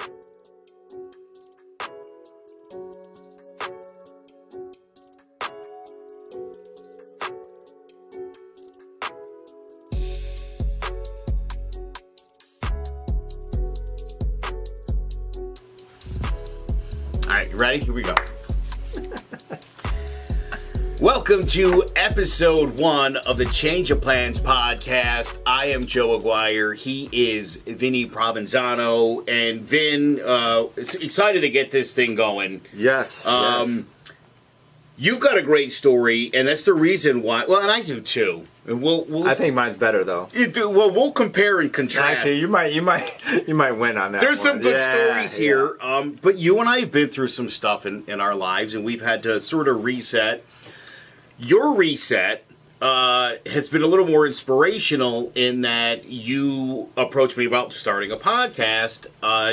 All right, you ready? Here we go. Welcome to episode 1 of the Change of Plans podcast. I am Joe Aguiar. He is Vinnie Provenzano. And Vin, excited to get this thing going. Yes. You've got a great story, and that's the reason why. Well, and I do too. And we'll I think mine's better though. Well, we'll compare and contrast. Actually, you might win on that. There's one. some good stories here, but you and I have been through some stuff in our lives, and we've had to sort of reset. Your reset has been a little more inspirational in that you approached me about starting a podcast.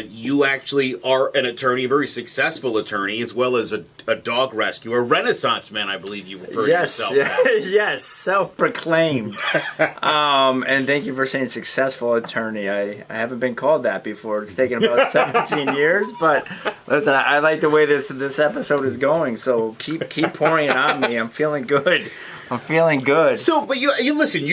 You actually are an attorney, a very successful attorney, as well as a dog rescuer, a Renaissance man, I believe you refer to yourself as. Yes, self-proclaimed. And thank you for saying successful attorney. I haven't been called that before. It's taken about 17 years, but listen, I like the way this episode is going, so keep pouring it on me. I'm feeling good. So, but you listen.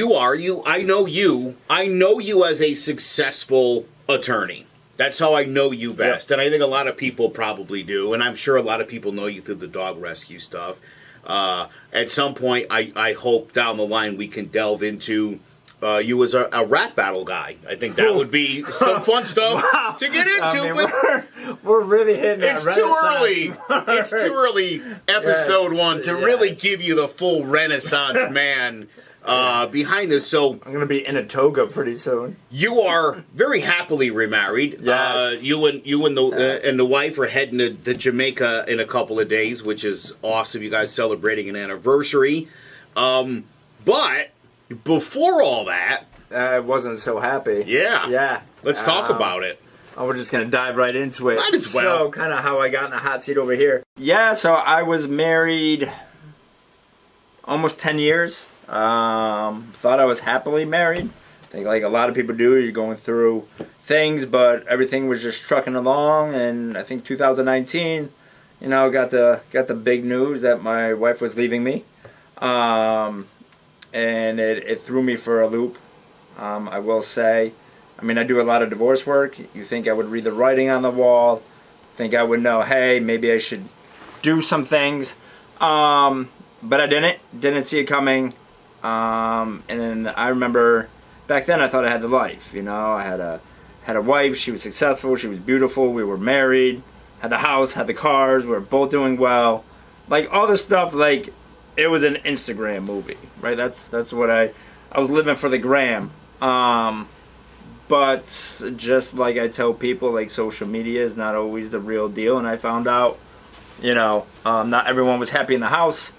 I know you as a successful attorney. That's how I know you best, and I think a lot of people probably do, and I'm sure a lot of people know you through the dog rescue stuff. At some point, I hope down the line we can delve into you as a rap battle guy. I think that would be some fun stuff to get into. But we're really hitting that. It's too early. It's too early. Episode 1 to really give you the full Renaissance man behind this. So I'm going to be in a toga pretty soon. You are very happily remarried. Yes. You and the wife are heading to Jamaica in a couple of days, which is awesome. You guys celebrating an anniversary. But before all that, I wasn't so happy. Yeah. Let's talk about it. We're just going to dive right into it. Might as well. So, kind of how I got in the hot seat over here. Yeah, so I was married almost 10 years. Thought I was happily married. I think like a lot of people do, you're going through things, but everything was just trucking along. And I think 2019, got the big news that my wife was leaving me. And it threw me for a loop. I will say, I do a lot of divorce work. You think I would read the writing on the wall, think I would know, hey, maybe I should do some things. But I didn't see it coming. And then I remember back then I thought I had the life. I had a wife, she was successful, she was beautiful, we were married, had the house, had the cars, we were both doing well. Like all this stuff, like it was an Instagram movie, right? That's what I was living for the gram. But just like I tell people, like social media is not always the real deal, and I found out, not everyone was happy in the house.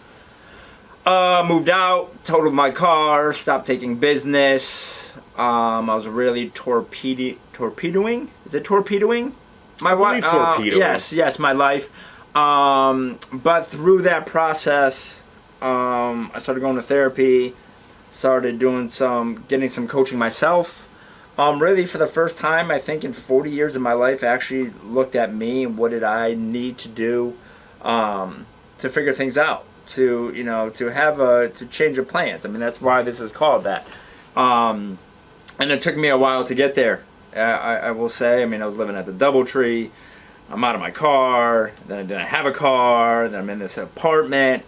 Moved out, totaled my car, stopped taking business. I was really torpedoing. Is it torpedoing? My wife. Torpedoing. Yes, my life. But through that process, I started going to therapy. Started getting some coaching myself. Really, for the first time, I think in 40 years of my life, I actually looked at me and what did I need to do to figure things out. To change of plans. That's why this is called that. And it took me a while to get there. I will say, I was living at the DoubleTree. I'm out of my car. Then I didn't have a car. Then I'm in this apartment.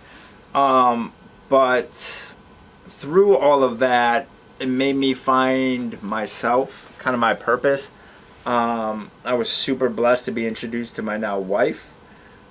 But through all of that, it made me find myself, kind of my purpose. I was super blessed to be introduced to my now wife.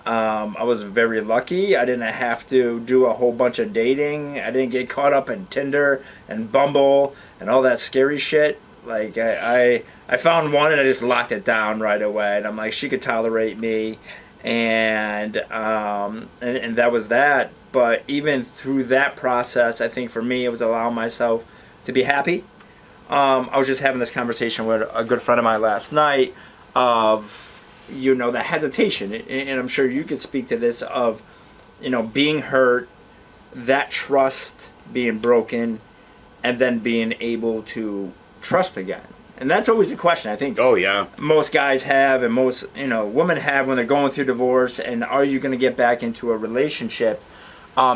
I was very lucky. I didn't have to do a whole bunch of dating. I didn't get caught up in Tinder and Bumble and all that scary shit. Like I found one and I just locked it down right away. And I'm like, she could tolerate me, and that was that. But even through that process, I think for me it was allowing myself to be happy. I was just having this conversation with a good friend of mine last night of, the hesitation, and I'm sure you could speak to this, of, being hurt, that trust being broken, and then being able to trust again. And that's always a question, I think. Oh, yeah. Most guys have, and most, women have when they're going through divorce, and are you going to get back into a relationship,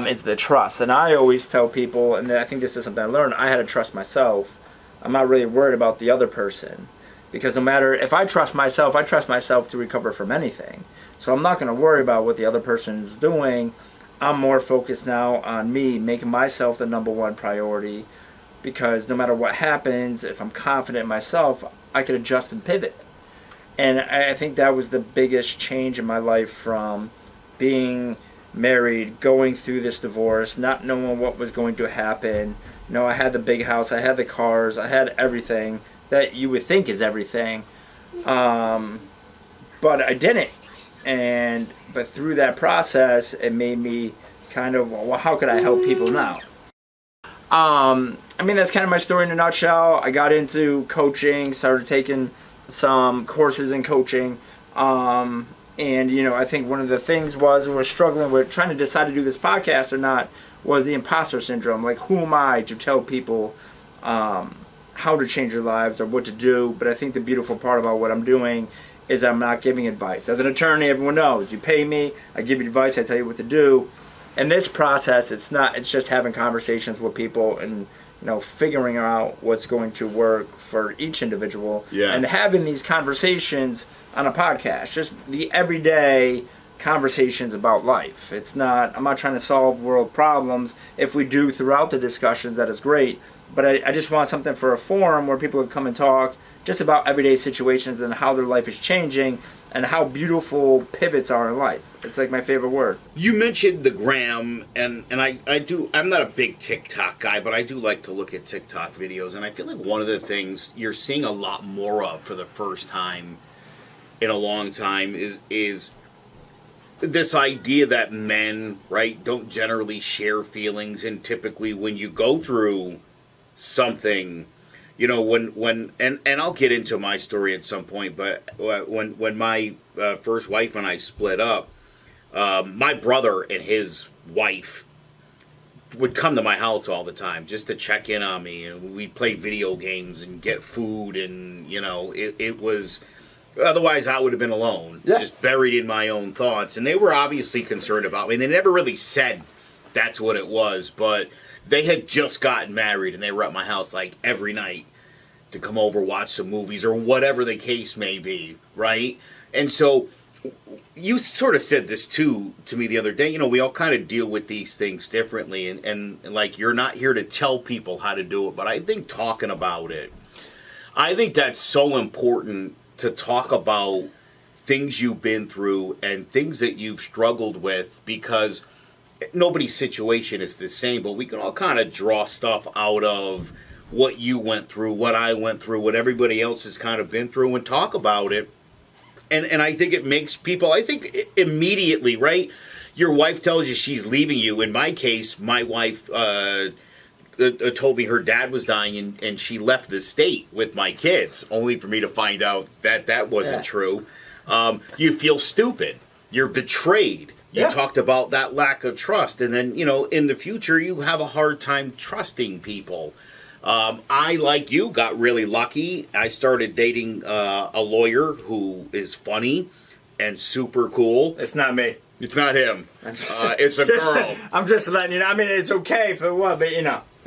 is the trust. And I always tell people, and I think this is something I learned, I had to trust myself. I'm not really worried about the other person. Because no matter, if I trust myself to recover from anything. So I'm not going to worry about what the other person is doing. I'm more focused now on me, making myself the number one priority. Because no matter what happens, if I'm confident in myself, I can adjust and pivot. And I think that was the biggest change in my life from being married, going through this divorce, not knowing what was going to happen. I had the big house, I had the cars, I had everything that you would think is everything. But I didn't. But through that process, it made me kind of, well, how could I help people now? That's kind of my story in a nutshell. I got into coaching, started taking some courses in coaching. I think one of the things we're struggling with trying to decide to do this podcast or not was the imposter syndrome. Like, who am I to tell people how to change their lives or what to do? But I think the beautiful part about what I'm doing is I'm not giving advice. As an attorney, everyone knows, you pay me, I give you advice, I tell you what to do. In this process, it's just having conversations with people and figuring out what's going to work for each individual, and having these conversations on a podcast, just the everyday conversations about life. I'm not trying to solve world problems. If we do throughout the discussions, that is great, but I just want something for a forum where people can come and talk just about everyday situations and how their life is changing and how beautiful pivots are in life. It's like my favorite word. You mentioned the gram, and I'm not a big TikTok guy, but I do like to look at TikTok videos, and I feel like one of the things you're seeing a lot more of for the first time in a long time is this idea that men, right, don't generally share feelings, and typically when you go through something, when I'll get into my story at some point, but when my first wife and I split up, my brother and his wife would come to my house all the time just to check in on me, and we'd play video games and get food, and it was, otherwise I would have been alone, just buried in my own thoughts. And they were obviously concerned about me. They never really said that's what it was, but they had just gotten married, and they were at my house like every night to come over, watch some movies, or whatever the case may be, right? And so you sort of said this to me the other day. We all kind of deal with these things differently, and like, you're not here to tell people how to do it, but I think talking about it, I think that's so important, to talk about things you've been through and things that you've struggled with, because nobody's situation is the same, but we can all kind of draw stuff out of what you went through, what I went through, what everybody else has kind of been through, and talk about it. And I think it makes people, I think immediately, right? Your wife tells you she's leaving you. In my case, my wife told me her dad was dying, and she left the state with my kids, only for me to find out that wasn't true. You feel stupid. You're betrayed. You talked about that lack of trust. And then, in the future, you have a hard time trusting people. I, like you, got really lucky. I started dating a lawyer who is funny and super cool. It's not me. It's not him. It's a girl. I'm just letting you know. It's okay if it was, but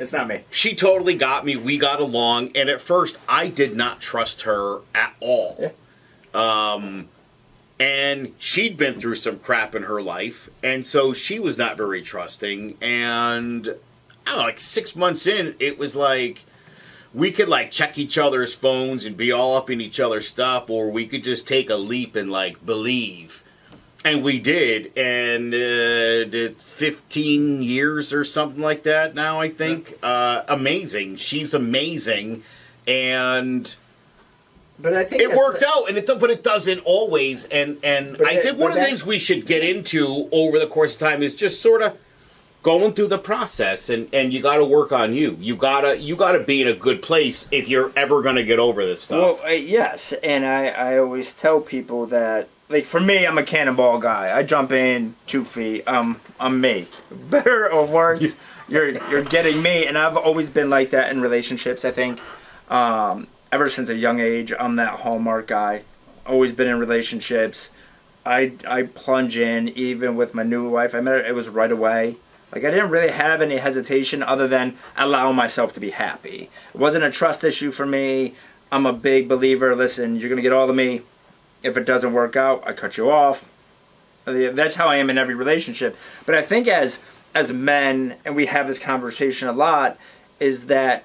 it's not me. She totally got me. We got along. And at first, I did not trust her at all. Yeah. And she'd been through some crap in her life. And so she was not very trusting. And I don't know, like 6 months in, it was like we could like check each other's phones and be all up in each other's stuff, or we could just take a leap and like believe. And we did, and 15 years or something like that now, I think. Amazing. She's amazing. But I think it worked out, but it doesn't always. And I think one of the things we should get into over the course of time is just sort of going through the process, and you got to work on you. You gotta be in a good place if you're ever going to get over this stuff. Well, yes, and I always tell people that, like, for me, I'm a cannonball guy. I jump in 2 feet. I'm me. Better or worse, you're getting me, and I've always been like that in relationships. I think I ever since a young age, I'm that Hallmark guy. Always been in relationships. I plunge in, even with my new wife. I met her, it was right away. Like, I didn't really have any hesitation other than allowing myself to be happy. It wasn't a trust issue for me. I'm a big believer, listen, you're going to get all of me. If it doesn't work out, I cut you off. That's how I am in every relationship. But I think as men, and we have this conversation a lot, is that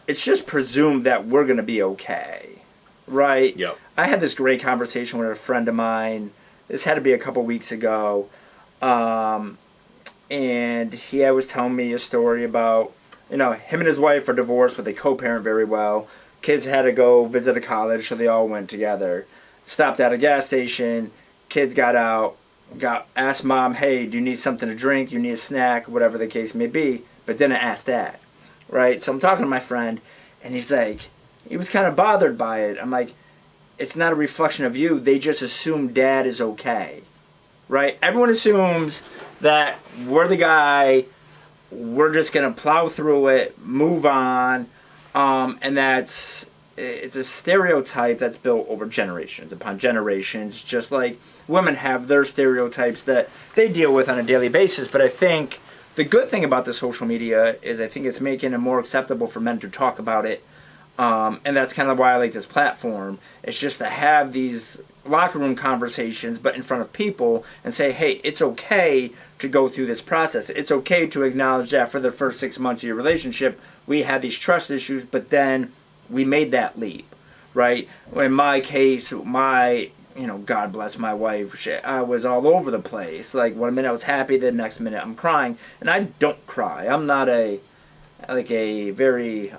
it's just presumed that we're going to be okay, right? Yep. I had this great conversation with a friend of mine. This had to be a couple weeks ago. And he was telling me a story about, him and his wife are divorced, but they co-parent very well. Kids had to go visit a college, so they all went together. Stopped at a gas station. Kids got out, asked mom, hey, do you need something to drink? You need a snack? Whatever the case may be. But didn't ask that, right? So I'm talking to my friend, and he's like, he was kind of bothered by it. I'm like, it's not a reflection of you. They just assume dad is okay, right? Everyone assumes that we're the guy, we're just going to plow through it, move on, and it's a stereotype that's built over generations upon generations, just like women have their stereotypes that they deal with on a daily basis. But I think the good thing about the social media is I think it's making it more acceptable for men to talk about it. And that's kind of why I like this platform. It's just to have these locker room conversations, but in front of people, and say, hey, it's okay to go through this process. It's okay to acknowledge that for the first 6 months of your relationship, we had these trust issues, but then we made that leap, right? In my case, God bless my wife, I was all over the place. Like, 1 minute I was happy, the next minute I'm crying. And I don't cry. I'm not a very...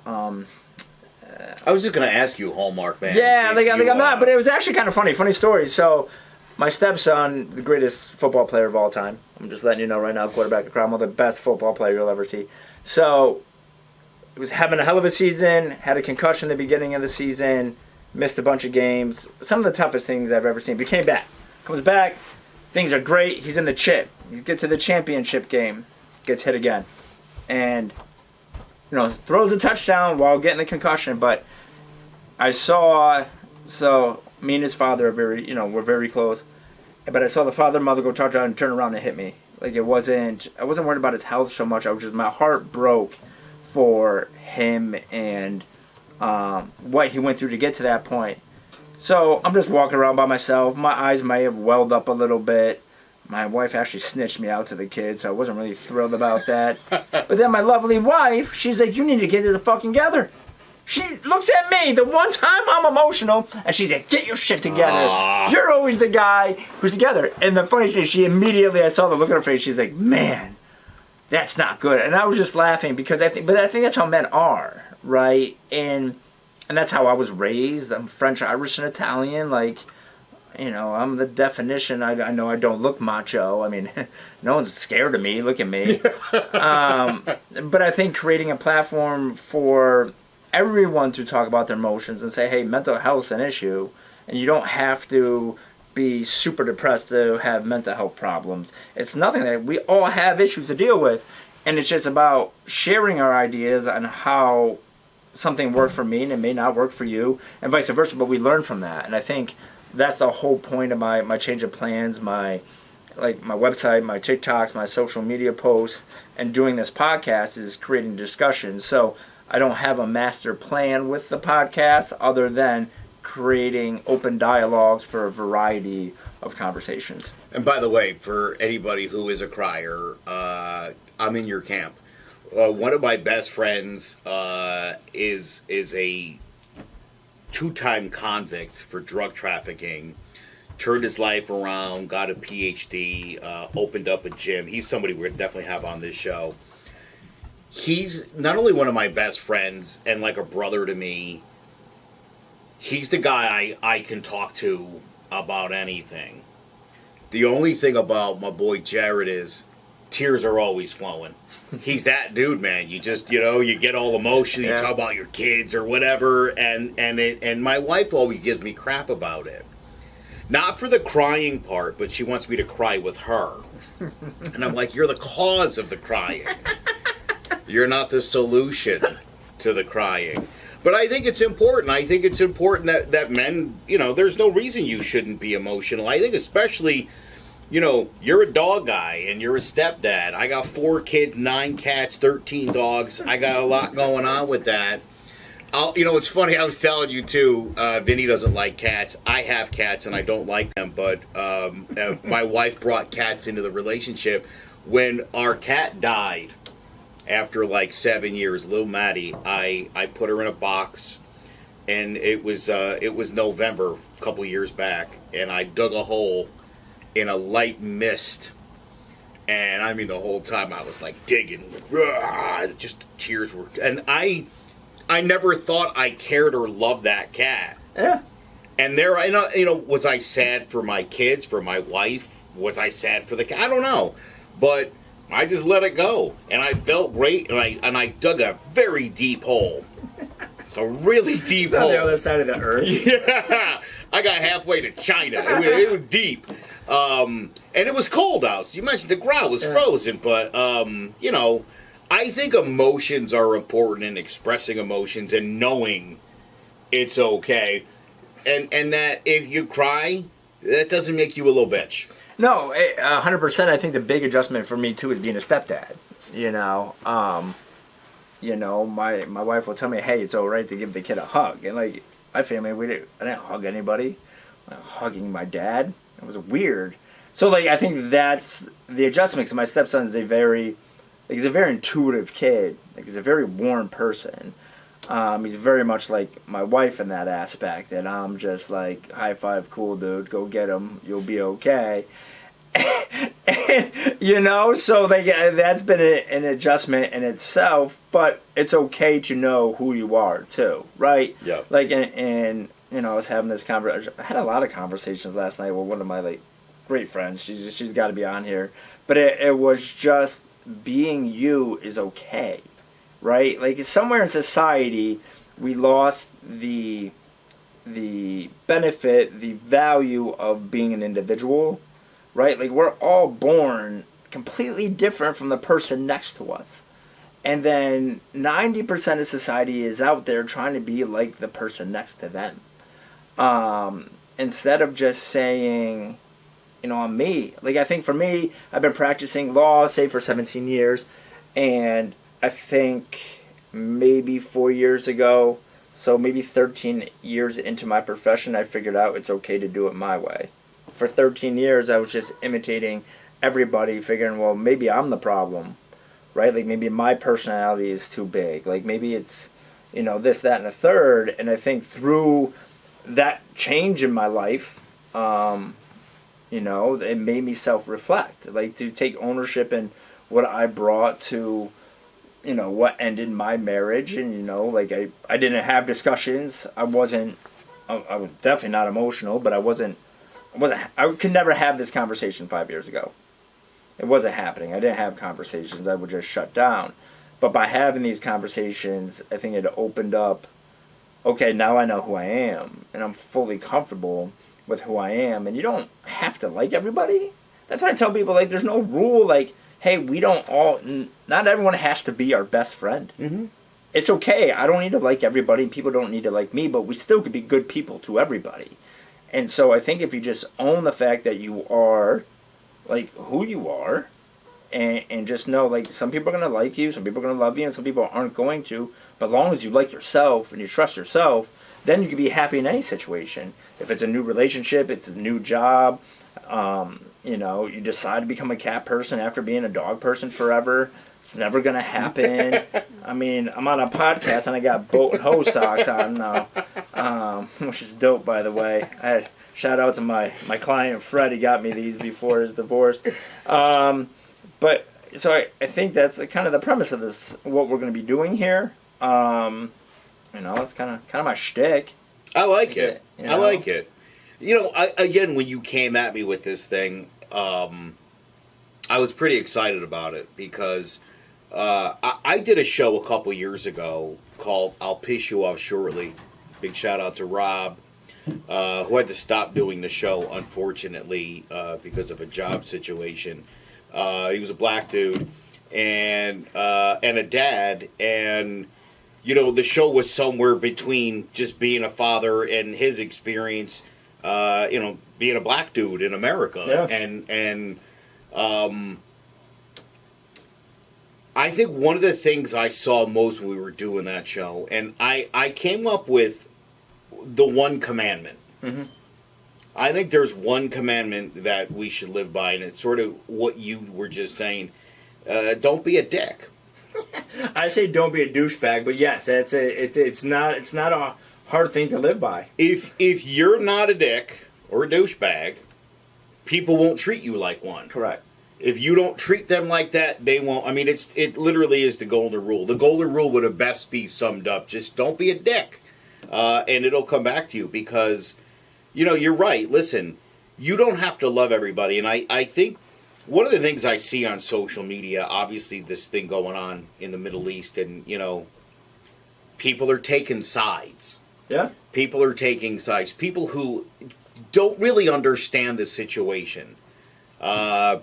I was just going to ask you, Hallmark, man. Yeah, I'm not, but it was actually kind of funny story. So, my stepson, the greatest football player of all time, I'm just letting you know right now, quarterback of Cromwell, the best football player you'll ever see. So, he was having a hell of a season, had a concussion at the beginning of the season, missed a bunch of games. Some of the toughest things I've ever seen. But he came back. Comes back, things are great, he's in the chip. He gets to the championship game, gets hit again. And... throws a touchdown while getting the concussion, but I saw, so me and his father are very, we're very close, but I saw the father and mother go touchdown and turn around and hit me. Like, I wasn't worried about his health so much. My heart broke for him and what he went through to get to that point. So I'm just walking around by myself. My eyes may have welled up a little bit. My wife actually snitched me out to the kids, so I wasn't really thrilled about that. But then my lovely wife, she's like, you need to get it fucking together. She looks at me the one time I'm emotional, and she's like, get your shit together. Aww. You're always the guy who's together. And the funny thing is, I saw the look on her face, she's like, man, that's not good. And I was just laughing because I think that's how men are, right? And that's how I was raised. I'm French, Irish, and Italian, like... I'm the definition. I know I don't look macho. I mean, no one's scared of me. Look at me. But I think creating a platform for everyone to talk about their emotions and say, hey, mental health's an issue, and you don't have to be super depressed to have mental health problems. It's nothing that we all have issues to deal with, and it's just about sharing our ideas on how something worked for me and it may not work for you, and vice versa, but we learn from that. And I think that's the whole point of my change of plans, my website, my TikToks, my social media posts, and doing this podcast is creating discussions. So I don't have a master plan with the podcast other than creating open dialogues for a variety of conversations. And by the way, for anybody who is a crier, I'm in your camp. One of my best friends is a two-time convict for drug trafficking, turned his life around, got a PhD, opened up a gym. He's somebody we're going to definitely have on this show. He's not only one of my best friends and like a brother to me, he's the guy I can talk to about anything. The only thing about my boy Jared is tears are always flowing. He's that dude, man. You just, you get all emotional. You talk about your kids or whatever, and my wife always gives me crap about it. Not for the crying part, but she wants me to cry with her. And I'm like, you're the cause of the crying. You're not the solution to the crying. But I think it's important. I think it's important that men, there's no reason you shouldn't be emotional. I think especially, you're a dog guy and you're a stepdad. I got 4 kids, 9 cats, 13 dogs. I got a lot going on with that. It's funny, I was telling you too, Vinny doesn't like cats. I have cats and I don't like them, but my wife brought cats into the relationship. When our cat died, after like 7 years, little Maddie, I put her in a box, and it was November a couple years back, and I dug a hole in a light mist, and I mean the whole time I was like digging, just tears were, and I never thought I cared or loved that cat. Yeah. And there, was I sad for my kids, for my wife? Was I sad for the cat? I don't know, but I just let it go, and I felt great, and I dug a very deep hole. It's a really deep hole. On the other side of the earth. Yeah, I got halfway to China. It was deep, and it was cold out. So you mentioned the ground was frozen, but I think emotions are important, in expressing emotions and knowing it's okay, and that if you cry, that doesn't make you a little bitch. No, 100%. I think the big adjustment for me too is being a stepdad. My wife will tell me, "Hey, it's all right to give the kid a hug," and like my family, I didn't hug anybody. Hugging my dad, it was weird. So like I think that's the adjustment. Because my stepson is he's a very intuitive kid. Like he's a very warm person. He's very much like my wife in that aspect, and I'm just like, high five, cool dude, go get him, you'll be okay. So like that's been an adjustment in itself, but it's okay to know who you are too, right? Yeah. Like and I was having this conversation. I had a lot of conversations last night with one of my like great friends. She's got to be on here, but it was just being you is okay. Right? Like somewhere in society, we lost the benefit, the value of being an individual. Right? Like we're all born completely different from the person next to us. And then 90% of society is out there trying to be like the person next to them. Instead of just saying, I'm me. Like I think for me, I've been practicing law, say for 17 years, and I think maybe 4 years ago, so maybe 13 years into my profession, I figured out it's okay to do it my way. For 13 years, I was just imitating everybody, figuring, well, maybe I'm the problem, right? Like maybe my personality is too big. Like maybe it's, this, that, and a third. And I think through that change in my life, it made me self-reflect, like to take ownership in what I brought to what ended my marriage. And like I didn't have discussions. I was definitely not emotional, but I could never have this conversation 5 years ago. It wasn't happening. I didn't have conversations. I would just shut down. But by having these conversations, I think it opened up, okay, now I know who I am, and I'm fully comfortable with who I am. And you don't have to like everybody. That's why I tell people, like, there's no rule, like, hey, not everyone has to be our best friend. Mm-hmm. It's okay. I don't need to like everybody. People don't need to like me, but we still could be good people to everybody. And so I think if you just own the fact that you are, like, who you are, and just know, like, some people are going to like you, some people are going to love you, and some people aren't going to. But as long as you like yourself and you trust yourself, then you can be happy in any situation. If it's a new relationship, it's a new job, you decide to become a cat person after being a dog person forever. It's never going to happen. I mean, I'm on a podcast and I got boat and hose socks on now, which is dope, by the way. Shout out to my client, Fred. He got me these before his divorce. But so I think that's kind of the premise of this, what we're going to be doing here. It's kind of my shtick. I like it. I like it. Again, when you came at me with this thing, I was pretty excited about it because I did a show a couple years ago called I'll Piss You Off Shortly. Big shout out to Rob, who had to stop doing the show, unfortunately, because of a job situation. He was a black dude and a dad, and the show was somewhere between just being a father and his experience, being a black dude in America. Yeah. And I think one of the things I saw most when we were doing that show, and I came up with the one commandment. Mm-hmm. I think there's one commandment that we should live by, and it's sort of what you were just saying. Don't be a dick. I say don't be a douchebag, but yes, it's not a hard thing to live by. If you're not a dick or a douchebag, people won't treat you like one. Correct. If you don't treat them like that, they won't. I mean, it literally is the golden rule. The golden rule would have best be summed up: just don't be a dick, and it'll come back to you because, you're right. Listen, you don't have to love everybody, and I think one of the things I see on social media, obviously this thing going on in the Middle East, and people are taking sides. Yeah. People are taking sides. People who don't really understand the situation.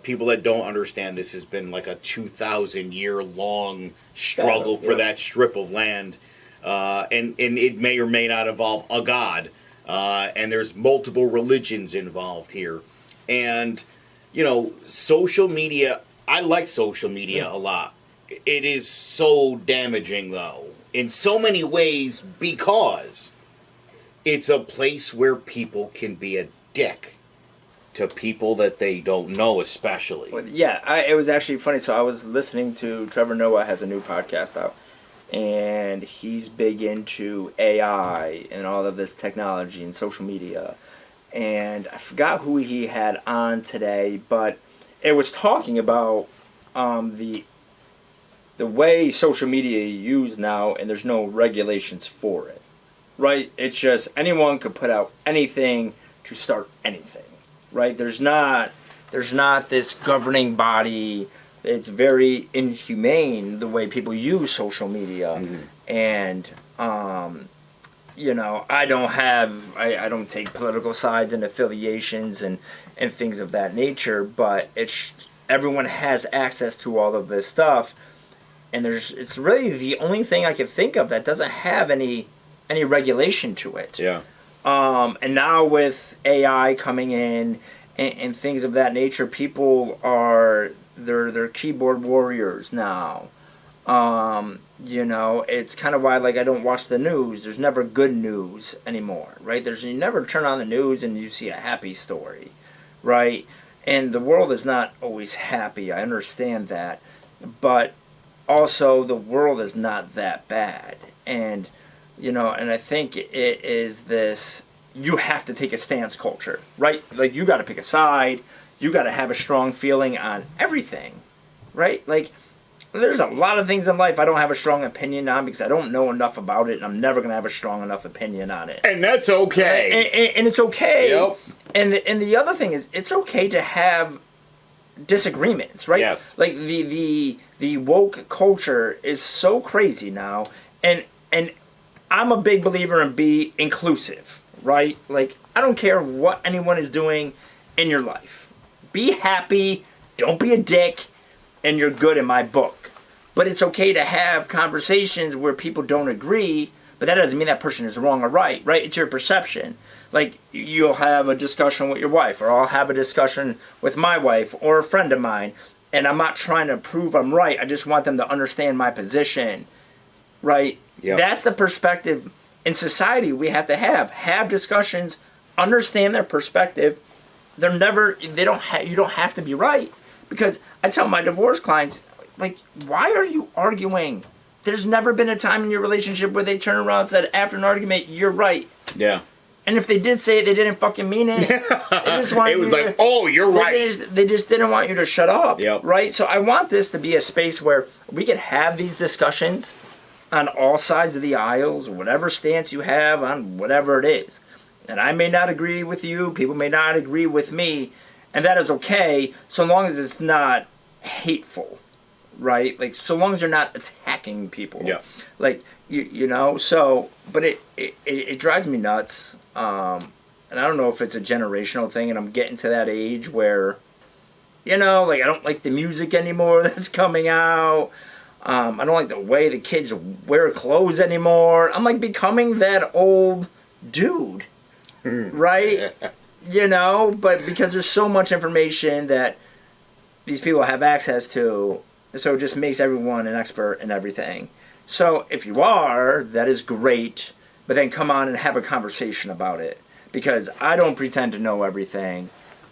People that don't understand this has been like a 2,000-year-long struggle for that strip of land. And it may or may not involve a god. And there's multiple religions involved here. And, social media, I like social media a lot. It is so damaging, though, in so many ways because it's a place where people can be a dick to people that they don't know, especially. Well, yeah, it was actually funny. So I was listening to Trevor Noah has a new podcast out, and he's big into AI and all of this technology and social media. And I forgot who he had on today, but it was talking about the way social media is used now, and there's no regulations for it, right? It's just anyone could put out anything to start anything. Right, there's not this governing body. It's very inhumane the way people use social media, and I don't take political sides and affiliations and things of that nature. But everyone has access to all of this stuff, and it's really the only thing I can think of that doesn't have any regulation to it. Yeah. And now with AI coming in and things of that nature, people they're keyboard warriors now. It's kind of why I don't watch the news. There's never good news anymore, right? You never turn on the news and you see a happy story, right? And the world is not always happy. I understand that, but also the world is not that bad. And and I think it is this, you have to take a stance culture, right? You got to pick a side. You got to have a strong feeling on everything, right? There's a lot of things in life I don't have a strong opinion on because I don't know enough about it, and I'm never going to have a strong enough opinion on it. And that's okay. And it's okay. Yep. And the other thing is, it's okay to have disagreements, right? Yes. The woke culture is so crazy now, and I'm a big believer in be inclusive, right? I don't care what anyone is doing in your life. Be happy, don't be a dick, and you're good in my book. But it's okay to have conversations where people don't agree, but that doesn't mean that person is wrong or right? It's your perception. You'll have a discussion with your wife, or I'll have a discussion with my wife or a friend of mine, and I'm not trying to prove I'm right. I just want them to understand my position, right? Yep. That's the perspective in society we have to have discussions, understand their perspective. You don't have to be right, because I tell my divorce clients, why are you arguing? There's never been a time in your relationship where they turn around and said after an argument, you're right. Yeah. And if they did say it, they didn't fucking mean it. It was you're right. They just didn't want you to shut up. Yep. Right? So I want this to be a space where we can have these discussions on all sides of the aisles, whatever stance you have on whatever it is. And I may not agree with you, people may not agree with me, and that is okay, so long as it's not hateful, right? So long as you're not attacking people. Yeah. But it drives me nuts. And I don't know if it's a generational thing, and I'm getting to that age where, I don't like the music anymore that's coming out. I don't like the way the kids wear clothes anymore. I'm like becoming that old dude, right? But because there's so much information that these people have access to, so it just makes everyone an expert in everything. So if you are, that is great, but then come on and have a conversation about it. Because I don't pretend to know everything.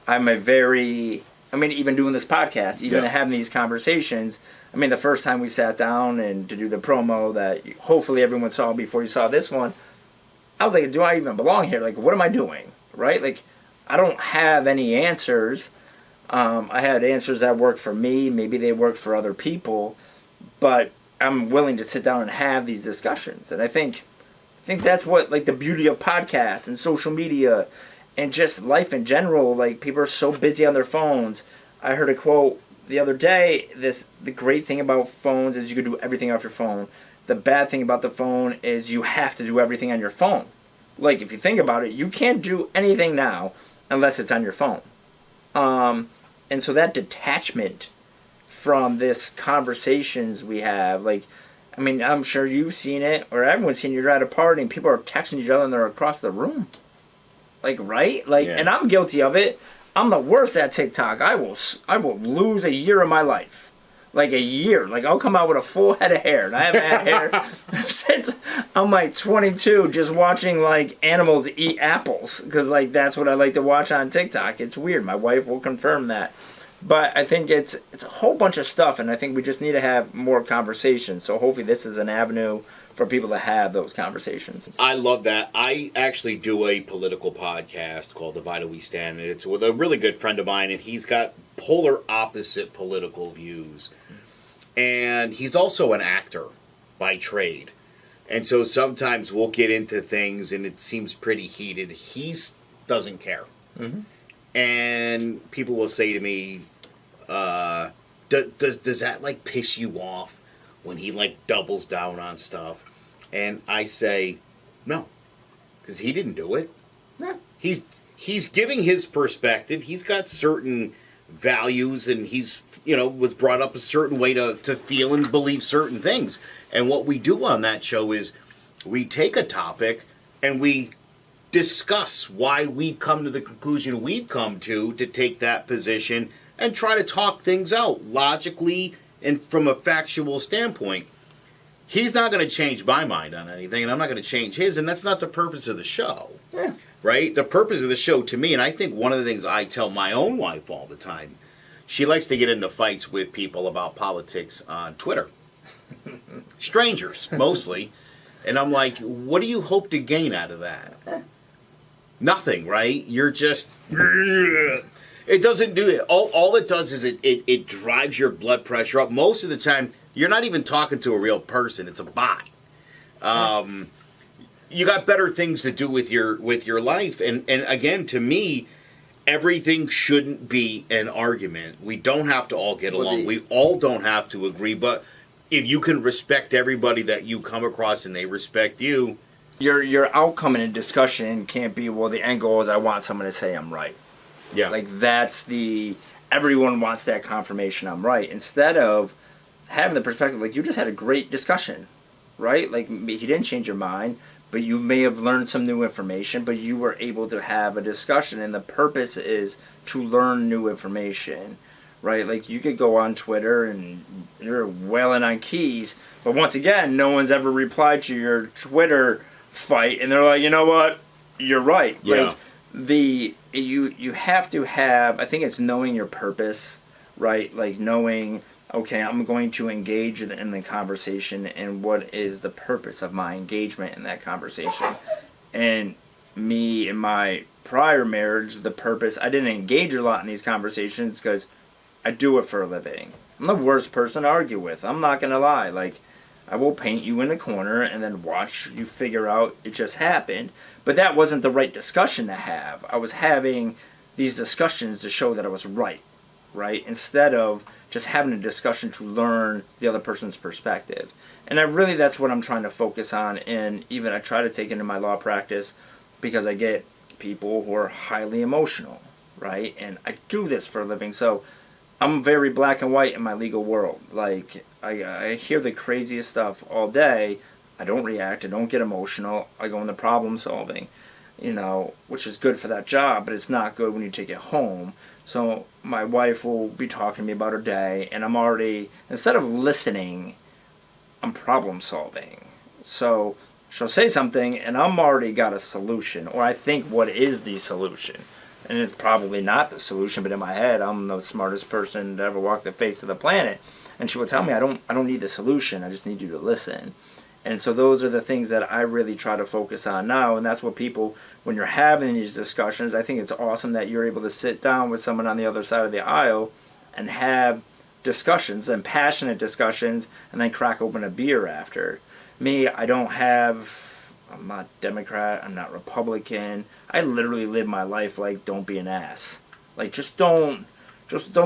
Even doing this podcast, even having these conversations, the first time we sat down and to do the promo that hopefully everyone saw before you saw this one, I was like, do I even belong here? Like, what am I doing? Right? Like, I don't have any answers. I had answers that work for me. Maybe they work for other people. But I'm willing to sit down and have these discussions. And I think that's what, like, the beauty of podcasts and social media and just life in general. Like, people are so busy on their phones. I heard a quote the other day, the great thing about phones is you can do everything off your phone. The bad thing about the phone is you have to do everything on your phone. Like, if you think about it, you can't do anything now unless it's on your phone. And so that detachment from this conversations we have, like, I'm sure you've seen it, or everyone's seen it. You're at a party and people are texting each other and they're across the room. Like, right? Like, and I'm guilty of it. I'm the worst at TikTok. I will lose a year of my life. Like, a year. Like, I'll come out with a full head of hair. And I haven't had hair since I'm, like, 22, just watching, like, animals eat apples. Because, like, that's what I like to watch on TikTok. It's weird. My wife will confirm that. But I think it's a whole bunch of stuff, and I think we just need to have more conversations. So hopefully this is an avenue for people to have those conversations. I love that. I actually do a political podcast called Divided We Stand, and it's with a really good friend of mine, and he's got polar opposite political views. And he's also an actor by trade. And so sometimes we'll get into things, and it seems pretty heated. He doesn't care. Mm-hmm. And people will say to me, does that, like, piss you off when he, like, doubles down on stuff? And I say, no, because he didn't do it. Yeah. He's giving his perspective. He's got certain values, and he's, was brought up a certain way to feel and believe certain things. And what we do on that show is we take a topic and we discuss why we've come to the conclusion we've come to take that position and try to talk things out logically and from a factual standpoint. He's not going to change my mind on anything, and I'm not going to change his, and that's not the purpose of the show. Yeah. Right? The purpose of the show, to me, and I think one of the things I tell my own wife all the time, she likes to get into fights with people about politics on Twitter. Strangers, mostly. And I'm like, what do you hope to gain out of that? Nothing, right? You're just... It doesn't do it. All it does is it drives your blood pressure up. Most of the time, you're not even talking to a real person. It's a bot. You got better things to do with your life. And again, to me, everything shouldn't be an argument. We don't have to all get along. We all don't have to agree. But if you can respect everybody that you come across and they respect you... Your outcome in a discussion can't be, well, the end goal is I want someone to say I'm right. Yeah. Like, everyone wants that confirmation I'm right. Instead of having the perspective, like, you just had a great discussion, right? Like, he didn't change your mind, but you may have learned some new information, but you were able to have a discussion, and the purpose is to learn new information, right? Like, you could go on Twitter and you're wailing on keys, but once again, no one's ever replied to your Twitter fight, and they're like, you know what, you're right. Yeah. Like, you have to have, I think it's knowing your purpose, right? Like, knowing, okay, I'm going to engage in the conversation, and what is the purpose of my engagement in that conversation? And me, in my prior marriage, the purpose, I didn't engage a lot in these conversations because I do it for a living. I'm the worst person to argue with. I'm not going to lie. Like, I will paint you in a corner and then watch you figure out it just happened. But that wasn't the right discussion to have. I was having these discussions to show that I was right? Instead of just having a discussion to learn the other person's perspective. And that's what I'm trying to focus on. And even I try to take it into my law practice because I get people who are highly emotional, right? And I do this for a living. So I'm very black and white in my legal world. Like, I hear the craziest stuff all day. I don't react. I don't get emotional. I go into problem solving, which is good for that job, but it's not good when you take it home. So my wife will be talking to me about her day, and I'm already, instead of listening, I'm problem solving. So she'll say something, and I'm already got a solution, or I think what is the solution. And it's probably not the solution, but in my head, I'm the smartest person to ever walk the face of the planet. And she will tell me, I don't need the solution, I just need you to listen. And so those are the things that I really try to focus on now. And that's what people, when you're having these discussions, I think it's awesome that you're able to sit down with someone on the other side of the aisle and have discussions, and passionate discussions, and then crack open a beer after. Me, I'm not Democrat, I'm not Republican. I literally live my life like, don't be an ass. Like, just don't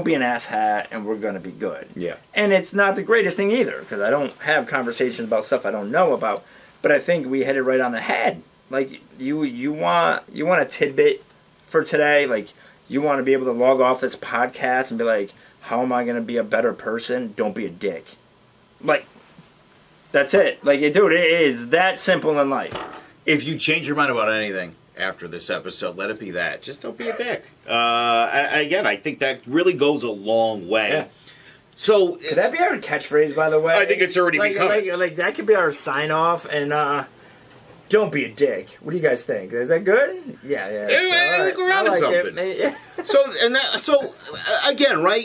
be an asshat, and we're going to be good. Yeah. And it's not the greatest thing either, because I don't have conversations about stuff I don't know about, but I think we hit it right on the head. Like, you want a tidbit for today? Like, you want to be able to log off this podcast and be like, how am I going to be a better person? Don't be a dick. Like, that's it. Like, dude, it is that simple in life. If you change your mind about anything after this episode, let it be that. Just don't be a dick. I think that really goes a long way. Yeah. So, could that be our catchphrase, by the way? I think it's already become. Like that could be our sign off, and don't be a dick. What do you guys think? Is that good? Yeah. I think we're onto something. Yeah. So again, right?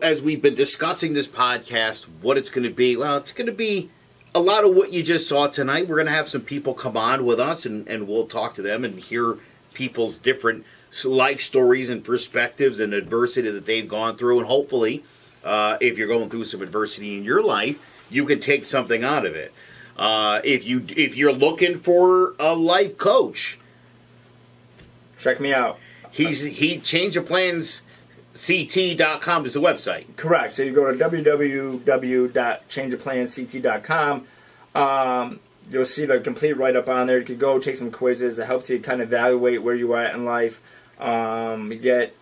As we've been discussing this podcast, what it's going to be. Well, it's going to be a lot of what you just saw tonight. We're going to have some people come on with us, and we'll talk to them and hear people's different life stories and perspectives and adversity that they've gone through. And hopefully, if you're going through some adversity in your life, you can take something out of it. If you're looking for a life coach, check me out. He Change of Plans CT.com is the website. Correct. So you go to www.changeofplansct.com. You'll see the complete write-up on there. You can go take some quizzes. It helps you kind of evaluate where you are at in life. You get,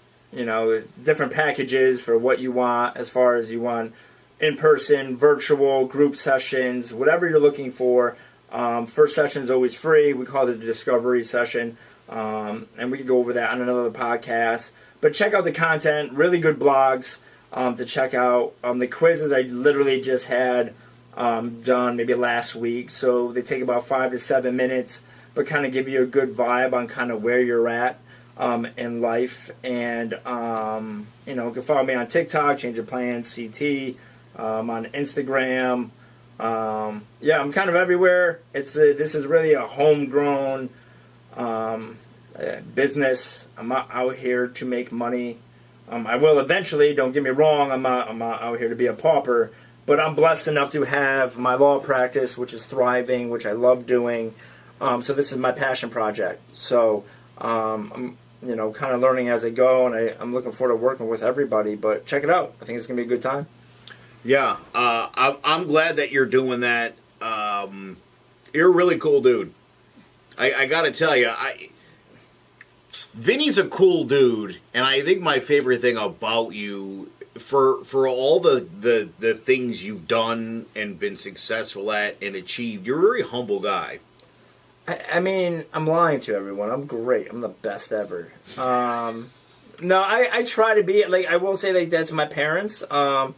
different packages for what you want, as far as you want in-person, virtual, group sessions, whatever you're looking for. First session is always free. We call it the discovery session. And we can go over that on another podcast. But check out the content, really good blogs to check out. The quizzes I literally just had done maybe last week. So they take about 5 to 7 minutes, but kind of give you a good vibe on kind of where you're at in life. And, you can follow me on TikTok, Change of Plans, CT, on Instagram. I'm kind of everywhere. This is really a homegrown business. I'm not out here to make money. I will eventually, don't get me wrong, I'm not out here to be a pauper, but I'm blessed enough to have my law practice, which is thriving, which I love doing. So this is my passion project. So I'm kind of learning as I go, and I'm looking forward to working with everybody, but check it out. I think it's going to be a good time. Yeah, I'm glad that you're doing that. You're a really cool dude. I got to tell you, Vinny's a cool dude, and I think my favorite thing about you, for all the things you've done and been successful at and achieved, you're a very humble guy. I mean, I'm lying to everyone. I'm great. I'm the best ever. No, I try to be, like, I will say, like, that's my parents, but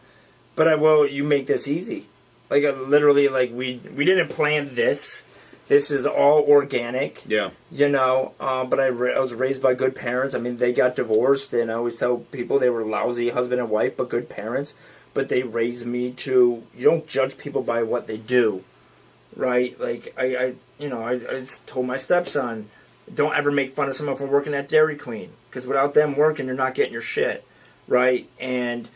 you make this easy. Like, literally, like, we didn't plan this. This is all organic. Yeah. But I was raised by good parents. I mean, they got divorced, and I always tell people they were lousy husband and wife, but good parents. But they raised me you don't judge people by what they do, right? Like, I told my stepson, don't ever make fun of someone for working at Dairy Queen, because without them working, you're not getting your shit, right? And,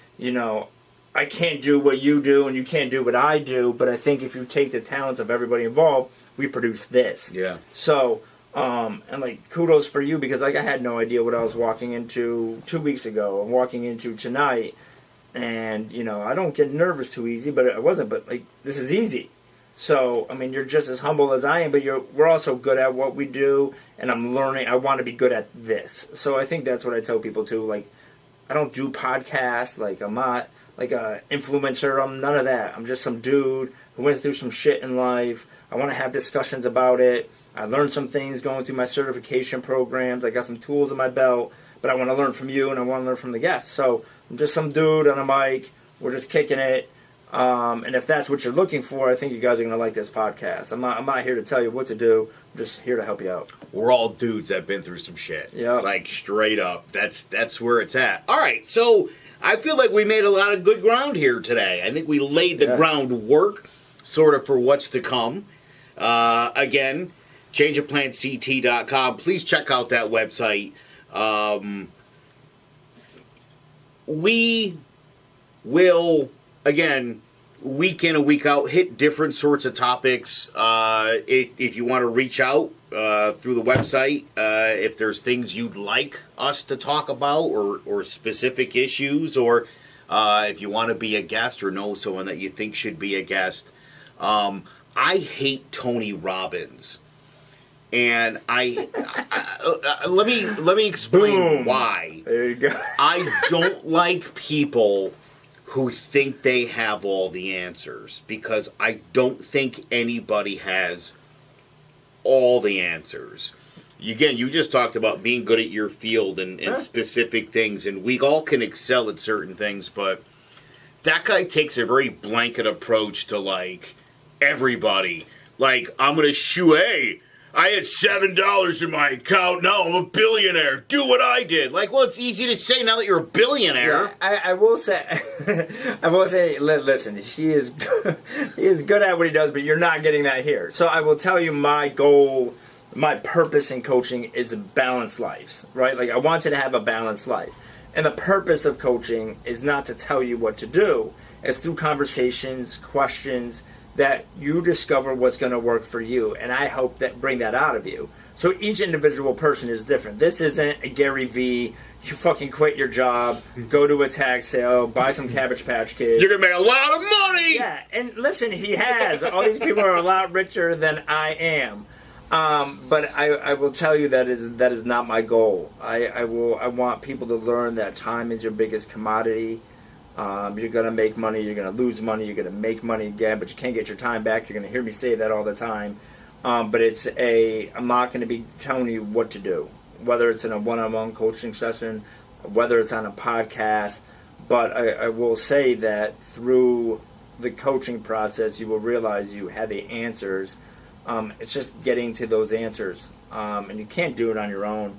I can't do what you do, and you can't do what I do, but I think if you take the talents of everybody involved, we produce this. Yeah. So, and like, kudos for you, because like I had no idea what I was walking into 2 weeks ago. I'm walking into tonight, and I don't get nervous too easy, but I wasn't. But like, this is easy. So, I mean, you're just as humble as I am, but we're also good at what we do, and I'm learning. I want to be good at this. So I think that's what I tell people too. Like, I don't do podcasts. Like, I'm not like a influencer. I'm none of that. I'm just some dude who went through some shit in life. I want to have discussions about it. I learned some things going through my certification programs. I got some tools in my belt, but I want to learn from you and I want to learn from the guests. So I'm just some dude on a mic. We're just kicking it. And if that's what you're looking for, I think you guys are going to like this podcast. I'm not here to tell you what to do. I'm just here to help you out. We're all dudes that have been through some shit. Yeah. Like, straight up. That's where it's at. All right, so I feel like we made a lot of good ground here today. I think we laid the groundwork sort of for what's to come. Again, changeofplansct.com. Please check out that website. We will, again, week in and week out, hit different sorts of topics. If you want to reach out through the website, if there's things you'd like us to talk about or specific issues, or if you want to be a guest or know someone that you think should be a guest. I hate Tony Robbins. And let me explain why. There you go. I don't like people who think they have all the answers, because I don't think anybody has all the answers. Again, you just talked about being good at your field and specific things, and we all can excel at certain things, but that guy takes a very blanket approach to, like, everybody. Like, I'm going to hey, I had $7 in my account, now I'm a billionaire. Do what I did. Like, well, it's easy to say now that you're a billionaire. Yeah, I will say, listen, he is good at what he does, but you're not getting that here. So I will tell you my goal, my purpose in coaching is balanced lives, right? Like, I want you to have a balanced life. And the purpose of coaching is not to tell you what to do. It's through conversations, questions, that you discover what's going to work for you, and I hope that bring that out of you. So each individual person is different. This isn't a Gary V. You fucking quit your job, go to a tag sale, buy some Cabbage Patch Kids. You're going to make a lot of money! Yeah, and listen, he has. All these people are a lot richer than I am. But I will tell you that is not my goal. I want people to learn that time is your biggest commodity. You're going to make money, you're going to lose money, you're going to make money again, but you can't get your time back. You're going to hear me say that all the time. But I'm not going to be telling you what to do, whether it's in a one-on-one coaching session, whether it's on a podcast. But I will say that through the coaching process, you will realize you have the answers. It's just getting to those answers. And you can't do it on your own.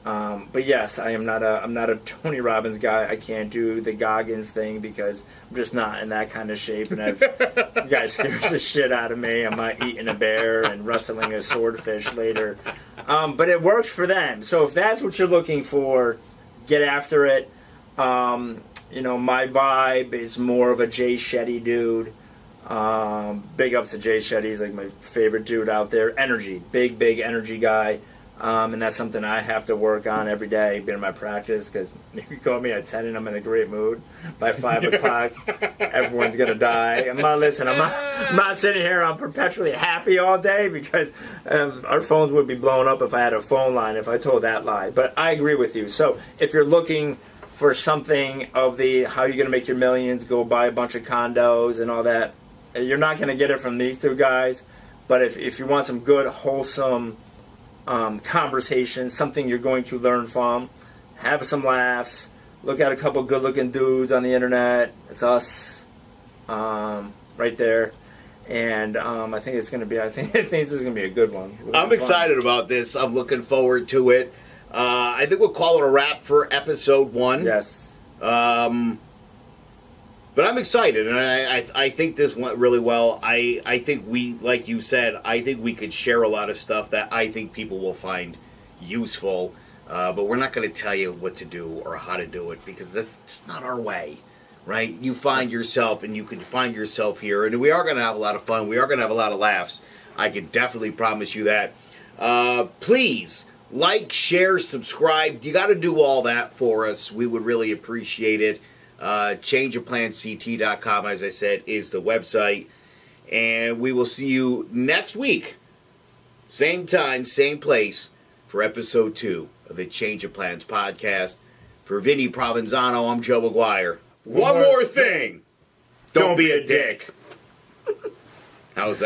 But yes, I'm not a Tony Robbins guy. I can't do the Goggins thing because I'm just not in that kind of shape. And the guy scares the shit out of me. I'm not eating a bear and wrestling a swordfish later. But it works for them. So if that's what you're looking for, get after it. My vibe is more of a Jay Shetty dude. Big ups to Jay Shetty. He's like my favorite dude out there. Energy. Big energy guy. And that's something I have to work on every day, being in my practice, because you call me at 10 and I'm in a great mood. By 5 o'clock, everyone's going to die. I'm not sitting here, I'm perpetually happy all day, because our phones would be blown up if I had a phone line, if I told that lie. But I agree with you. So if you're looking for something of the how you're going to make your millions, go buy a bunch of condos and all that, you're not going to get it from these two guys. But if you want some good, wholesome conversations, something you're going to learn from, have some laughs, look at a couple good-looking dudes on the internet. It's us, right there, and I think it's going to be. I think this is going to be a good one. I'm excited about this. I'm looking forward to it. I think we'll call it a wrap for episode 1. Yes. But I'm excited, and I think this went really well. I think we, like you said, I think we could share a lot of stuff that I think people will find useful. But we're not going to tell you what to do or how to do it, because that's not our way, right? You find yourself, and you can find yourself here, and we are going to have a lot of fun. We are going to have a lot of laughs. I can definitely promise you that. Please like, share, subscribe. You got to do all that for us. We would really appreciate it. changeofplansct.com, as I said, is the website. And we will see you next week. Same time, same place, for episode 2 of the Change of Plans podcast. For Vinnie Provenzano, I'm Joe Aguiar. One more thing. Don't be a dick. How's that?